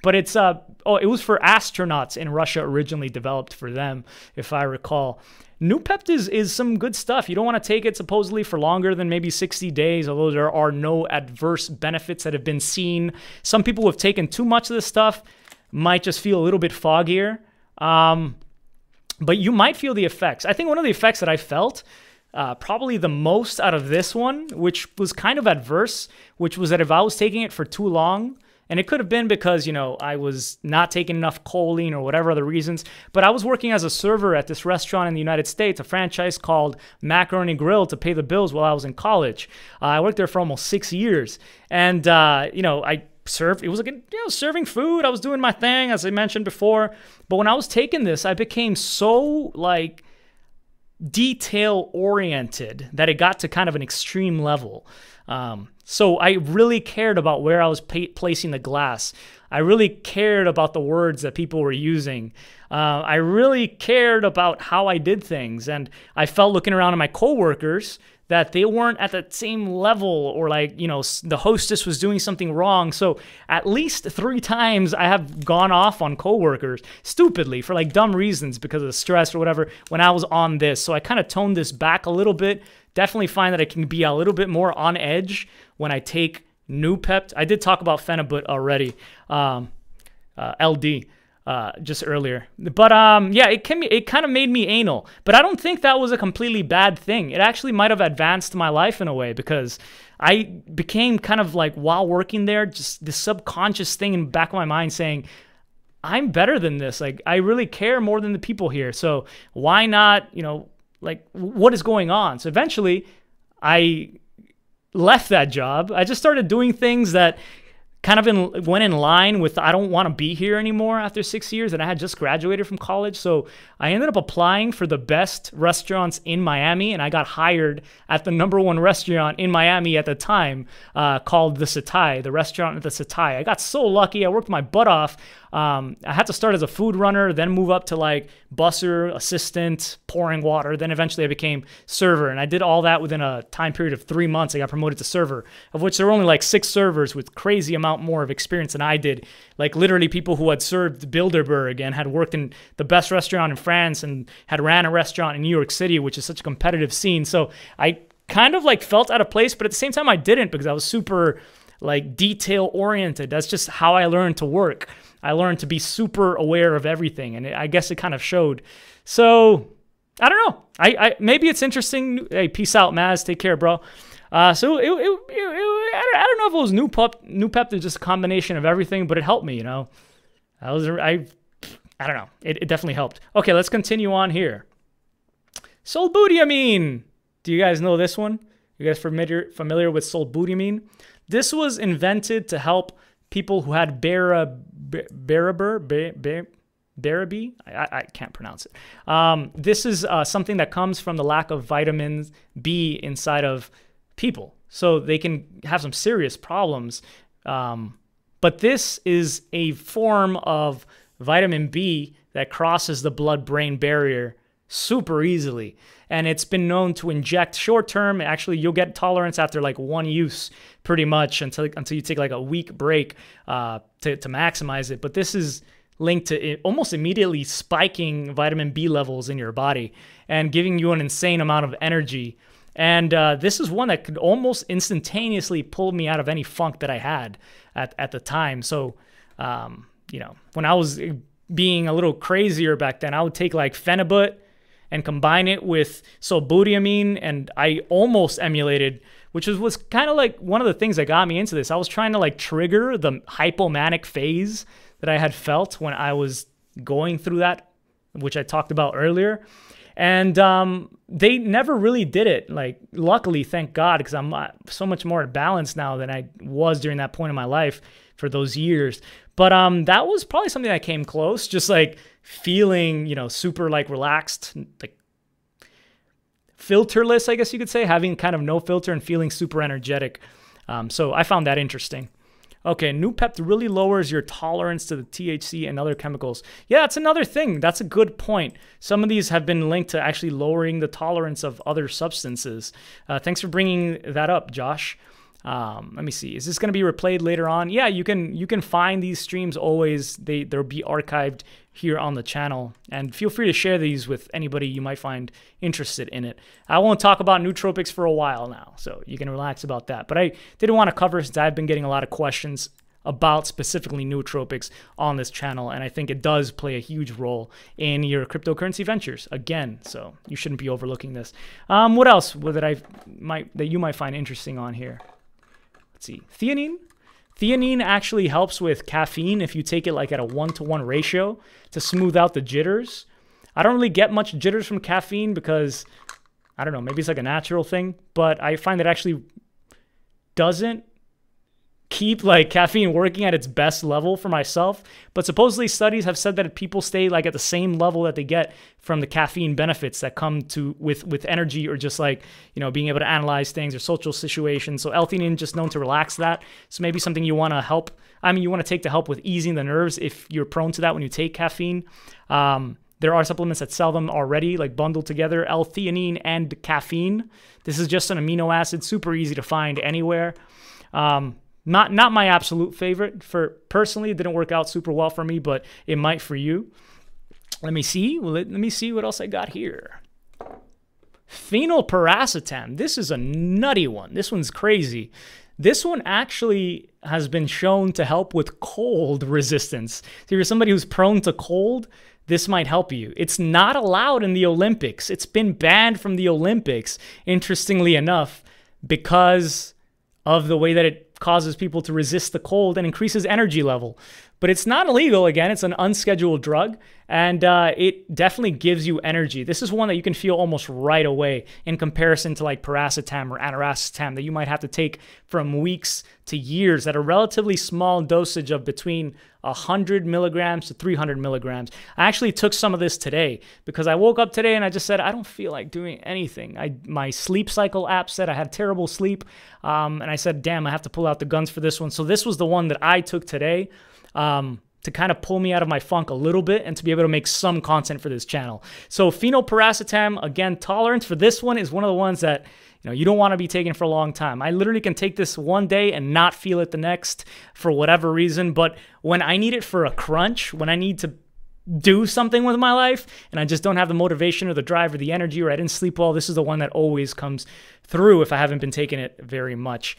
But it was for astronauts in Russia, originally developed for them, if I recall. Noopept is some good stuff. You don't want to take it supposedly for longer than maybe 60 days, although there are no adverse benefits that have been seen. Some people who have taken too much of this stuff might just feel a little bit foggier. But you might feel the effects. I think one of the effects that I felt, probably the most out of this one, which was kind of adverse, which was that if I was taking it for too long, and it could have been because, I was not taking enough choline or whatever other reasons. But I was working as a server at this restaurant in the United States, a franchise called Macaroni Grill, to pay the bills while I was in college. I worked there for almost 6 years. And, I served, it was serving food. I was doing my thing, as I mentioned before. But when I was taking this, I became so, detail-oriented that it got to kind of an extreme level. So I really cared about where I was placing the glass. I really cared about the words that people were using. I really cared about how I did things. And I felt, looking around at my coworkers, that they weren't at the same level, or like, you know, the hostess was doing something wrong. So at least 3 times I have gone off on coworkers stupidly for like dumb reasons because of stress or whatever when I was on this. So I kind of toned this back a little bit. Definitely find that I can be a little bit more on edge when I take Nootropics. I did talk about Phenibut already, LD. Just earlier. But yeah, it kind of made me anal. But I don't think that was a completely bad thing. It actually might have advanced my life in a way, because I became kind of like, while working there, just this subconscious thing in the back of my mind saying, I'm better than this. Like, I really care more than the people here. So why not, you know, like, what is going on? So eventually I left that job. I just started doing things that kind of went in line with, I don't want to be here anymore after 6 years, and I had just graduated from college. So I ended up applying for the best restaurants in Miami, and I got hired at the #1 restaurant in Miami at the time, called the Setai, the restaurant at the Setai. I got so lucky. I worked my butt off. I had to start as a food runner, then move up to like busser, assistant, pouring water. Then eventually I became server, and I did all that within a time period of 3 months. I got promoted to server, of which there were only like 6 servers with crazy amount more of experience than I did. Like literally people who had served Bilderberg and had worked in the best restaurant in France and had ran a restaurant in New York City, which is such a competitive scene. So I kind of like felt out of place, but at the same time I didn't, because I was super like detail oriented. That's just how I learned to work. I learned to be super aware of everything, and I guess it kind of showed. So I don't know. I maybe it's interesting. Hey, peace out, Maz. Take care, bro. So I don't know if it was Nootropics or just a combination of everything, but it helped me. You know, I don't know. It definitely helped. Okay, let's continue on here. Solbutamine. Do you guys know this one? You guys familiar with solbutamine? This was invented to help people who had Barabi. I can't pronounce it. This is something that comes from the lack of vitamin B inside of people. So they can have some serious problems. But this is a form of vitamin B that crosses the blood-brain barrier super easily. And it's been known to inject short-term. Actually, you'll get tolerance after like 1 use pretty much until you take like a week break to maximize it. But this is linked to it almost immediately spiking vitamin B levels in your body and giving you an insane amount of energy. And this is one that could almost instantaneously pull me out of any funk that I had at the time. So, you know, when I was being a little crazier back then, I would take like Phenibut and combine it with solbutamine, and I almost emulated, which was kind of like one of the things that got me into this. I was trying to like trigger the hypomanic phase that I had felt when I was going through that, which I talked about earlier. And they never really did it. Like, luckily, thank God, because I'm so much more balanced now than I was during that point in my life for those years. But that was probably something that came close, just like feeling, you know, super like relaxed, like filterless, I guess you could say, having kind of no filter and feeling super energetic. So I found that interesting. Okay, Nootropics really lowers your tolerance to the THC and other chemicals. Yeah, that's another thing. That's a good point. Some of these have been linked to actually lowering the tolerance of other substances. Thanks for bringing that up, Josh. Let me see. Is this going to be replayed later on? Yeah, you can find these streams always. They'll be archived here on the channel. And feel free to share these with anybody you might find interested in it. I won't talk about nootropics for a while now, so you can relax about that. But I didn't want to cover, since I've been getting a lot of questions about specifically nootropics on this channel, and I think it does play a huge role in your cryptocurrency ventures again, so you shouldn't be overlooking this. What else that you might find interesting on here? Let's see. Theanine. Theanine actually helps with caffeine if you take it like at a 1-to-1 ratio to smooth out the jitters. I don't really get much jitters from caffeine because, I don't know, maybe it's like a natural thing, but I find that it actually doesn't keep like caffeine working at its best level for myself. But supposedly studies have said that if people stay like at the same level that they get from the caffeine benefits that come to with energy, or just like, you know, being able to analyze things or social situations. So L-theanine just known to relax that. So maybe something you want to take to help with easing the nerves if you're prone to that when you take caffeine. There are supplements that sell them already, like bundled together, L-theanine and caffeine. This is just an amino acid, super easy to find anywhere. Not my absolute favorite. Personally, it didn't work out super well for me, but it might for you. Let me see. Let me see what else I got here. Phenylpiracetam. This is a nutty one. This one's crazy. This one actually has been shown to help with cold resistance. So if you're somebody who's prone to cold, this might help you. It's not allowed in the Olympics. It's been banned from the Olympics, interestingly enough, because of the way that it causes people to resist the cold and increases energy level. But it's not illegal. Again, it's an unscheduled drug, and it definitely gives you energy. This is one that you can feel almost right away in comparison to like piracetam or aniracetam that you might have to take from weeks to years at a relatively small dosage of between 100 milligrams to 300 milligrams. I actually took some of this today because I woke up today and I just said, I don't feel like doing anything. My sleep cycle app said I had terrible sleep, and I said, damn, I have to pull out the guns for this one. So this was the one that I took today. To kind of pull me out of my funk a little bit and to be able to make some content for this channel. So phenylpiracetam, again, tolerance for this one is one of the ones that you don't want to be taking for a long time. I literally can take this one day and not feel it the next for whatever reason, but when I need it for a crunch, when I need to do something with my life and I just don't have the motivation or the drive or the energy, or I didn't sleep well, this is the one that always comes through if I haven't been taking it very much.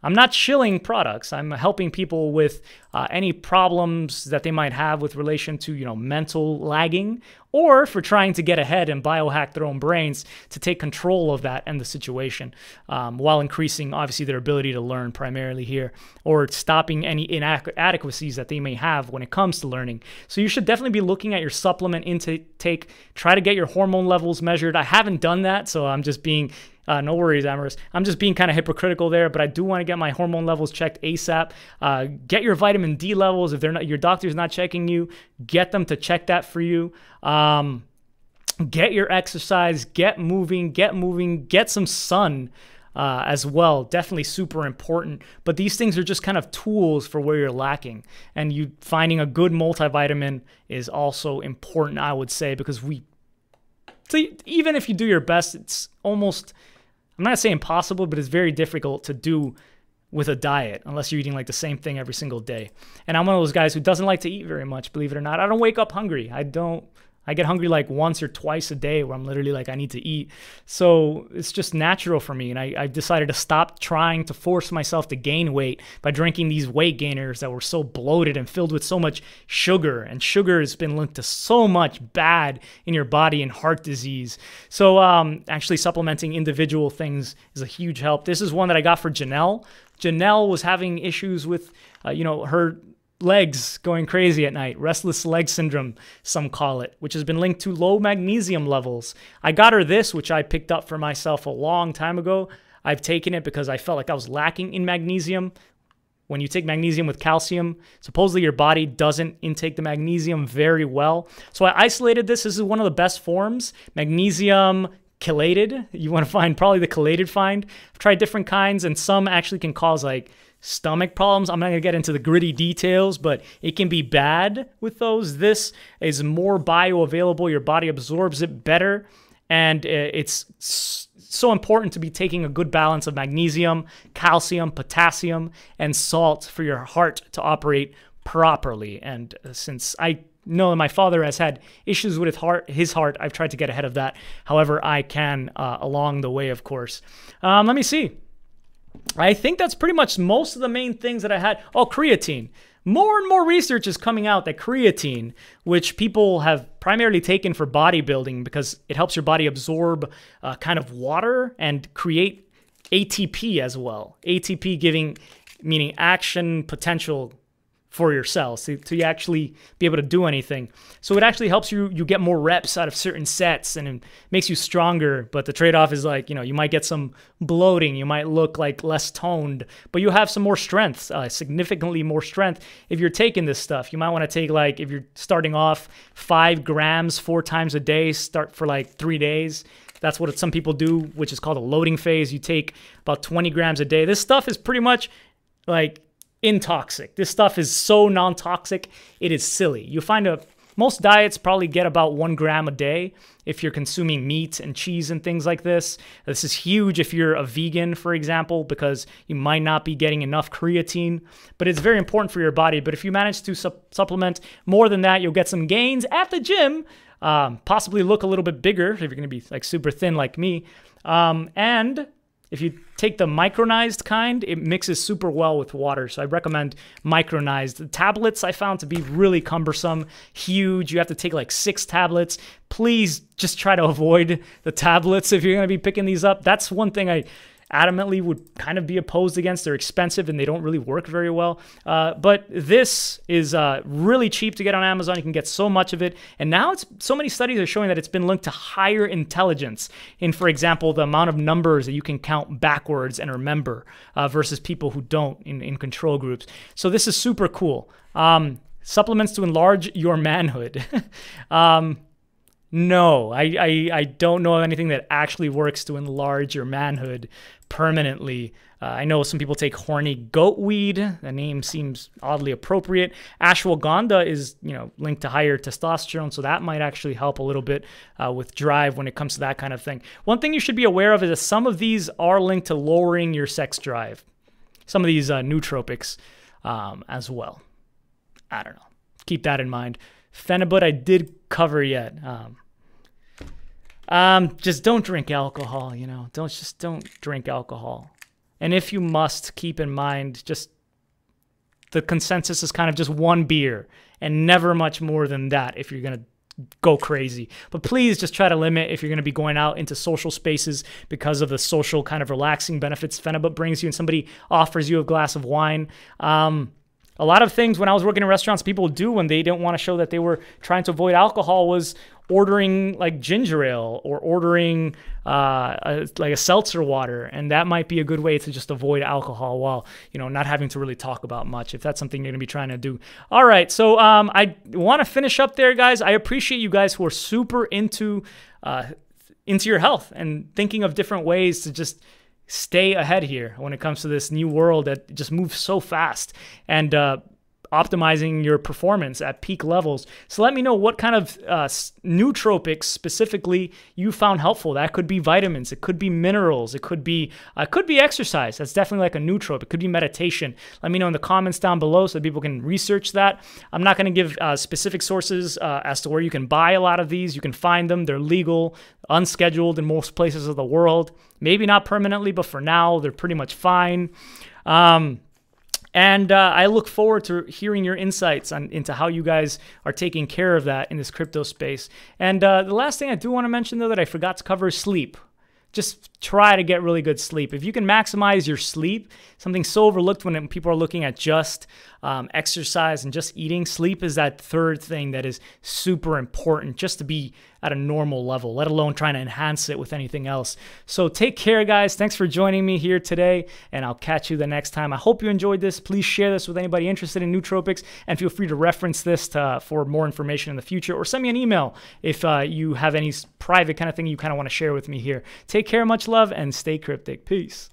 I'm not shilling products. I'm helping people with any problems that they might have with relation to, mental lagging, or for trying to get ahead and biohack their own brains to take control of that and the situation, while increasing, obviously, their ability to learn primarily here, or stopping any inadequacies that they may have when it comes to learning. So you should definitely be looking at your supplement intake. Try to get your hormone levels measured. I haven't done that, so I'm just being... no worries, Amaris. I'm just being kind of hypocritical there, but I do want to get my hormone levels checked ASAP. Get your vitamin D levels. If your doctor's not checking you, get them to check that for you. Get your exercise, get moving, get some sun as well. Definitely super important. But these things are just kind of tools for where you're lacking. And you finding a good multivitamin is also important, I would say, because even if you do your best, it's almost... I'm not saying impossible, but it's very difficult to do with a diet unless you're eating like the same thing every single day. And I'm one of those guys who doesn't like to eat very much, believe it or not. I don't wake up hungry. I get hungry like once or twice a day where I'm literally like, I need to eat. So it's just natural for me. And I decided to stop trying to force myself to gain weight by drinking these weight gainers that were so bloated and filled with so much sugar. And sugar has been linked to so much bad in your body and heart disease. So actually supplementing individual things is a huge help. This is one that I got for Janelle. Janelle was having issues with, her legs going crazy at night, restless leg syndrome, some call it, which has been linked to low magnesium levels. I got her this, which I picked up for myself a long time ago. I've taken it because I felt like I was lacking in magnesium. When you take magnesium with calcium, supposedly your body doesn't intake the magnesium very well. So I isolated this. This is one of the best forms, magnesium chelated. You want to find probably the chelated find. I've tried different kinds, and some actually can cause like stomach problems. I'm not going to get into the gritty details, but it can be bad with those. This is more bioavailable. Your body absorbs it better, and it's so important to be taking a good balance of magnesium, calcium, potassium, and salt for your heart to operate properly. And since I know that my father has had issues with his heart, I've tried to get ahead of that however I can along the way, of course. Let me see. I think that's pretty much most of the main things that I had. Oh, creatine. More and more research is coming out that creatine, which people have primarily taken for bodybuilding because it helps your body absorb kind of water and create ATP as well. ATP meaning action potential for your cells to actually be able to do anything. So it actually helps you get more reps out of certain sets, and it makes you stronger. But the trade-off is like, you might get some bloating, you might look like less toned, but you have some more strength, significantly more strength if you're taking this stuff. You might want to take, like, if you're starting off 5 grams 4 times a day, start for like 3 days. That's what some people do, which is called a loading phase. You take about 20 grams a day. This stuff is pretty much like intoxic. This stuff is so non-toxic, it is silly. You find a Most diets probably get about 1 gram a day if you're consuming meat and cheese and things like this. This is huge if you're a vegan, for example, because you might not be getting enough creatine, but it's very important for your body. But if you manage to supplement more than that, you'll get some gains at the gym, possibly look a little bit bigger if you're going to be like super thin like me. And if you take the micronized kind, it mixes super well with water. So I recommend micronized. The tablets I found to be really cumbersome, huge. You have to take like 6 tablets. Please just try to avoid the tablets if you're going to be picking these up. That's one thing I adamantly would kind of be opposed against. They're expensive and they don't really work very well. But this is really cheap to get on Amazon. You can get so much of it. And now so many studies are showing that it's been linked to higher intelligence in, for example, the amount of numbers that you can count backwards and remember versus people who don't in control groups. So this is super cool. Supplements to enlarge your manhood. No, I don't know of anything that actually works to enlarge your manhood permanently. I know some people take horny goat weed. The name seems oddly appropriate. Ashwagandha is, linked to higher testosterone, so that might actually help a little bit with drive when it comes to that kind of thing. One thing you should be aware of is that some of these are linked to lowering your sex drive. Some of these nootropics as well. I don't know. Keep that in mind. Phenibut I did cover yet. Just don't drink alcohol, don't drink alcohol. And if you must, keep in mind, just the consensus is kind of just 1 beer and never much more than that if you're going to go crazy. But please just try to limit if you're going to be going out into social spaces because of the social kind of relaxing benefits Phenibut brings you and somebody offers you a glass of wine. A lot of things when I was working in restaurants people would do when they didn't want to show that they were trying to avoid alcohol was ordering like ginger ale or ordering like a seltzer water. And that might be a good way to just avoid alcohol while, not having to really talk about much if that's something you're going to be trying to do. All right. So I want to finish up there, guys. I appreciate you guys who are super into your health and thinking of different ways to just stay ahead here when it comes to this new world that just moves so fast and optimizing your performance at peak levels. So let me know what kind of nootropics specifically you found helpful. That could be vitamins, it could be minerals, it could be exercise. That's definitely like a nootropic. It could be meditation. Let me know in the comments down below so that people can research that. I'm not going to give specific sources as to where you can buy a lot of these. You can find them. They're legal, unscheduled in most places of the world. Maybe not permanently, but for now, they're pretty much fine. And I look forward to hearing your insights into how you guys are taking care of that in this crypto space. And the last thing I do want to mention, though, that I forgot to cover is sleep. Just try to get really good sleep. If you can maximize your sleep, something so overlooked when people are looking at just exercise and just eating, sleep is that third thing that is super important just to be at a normal level, let alone trying to enhance it with anything else. So take care, guys. Thanks for joining me here today, and I'll catch you the next time. I hope you enjoyed this. Please share this with anybody interested in nootropics, and feel free to reference this for more information in the future, or send me an email if you have any private kind of thing you kind of want to share with me here. Take care, much love, and stay cryptic. Peace.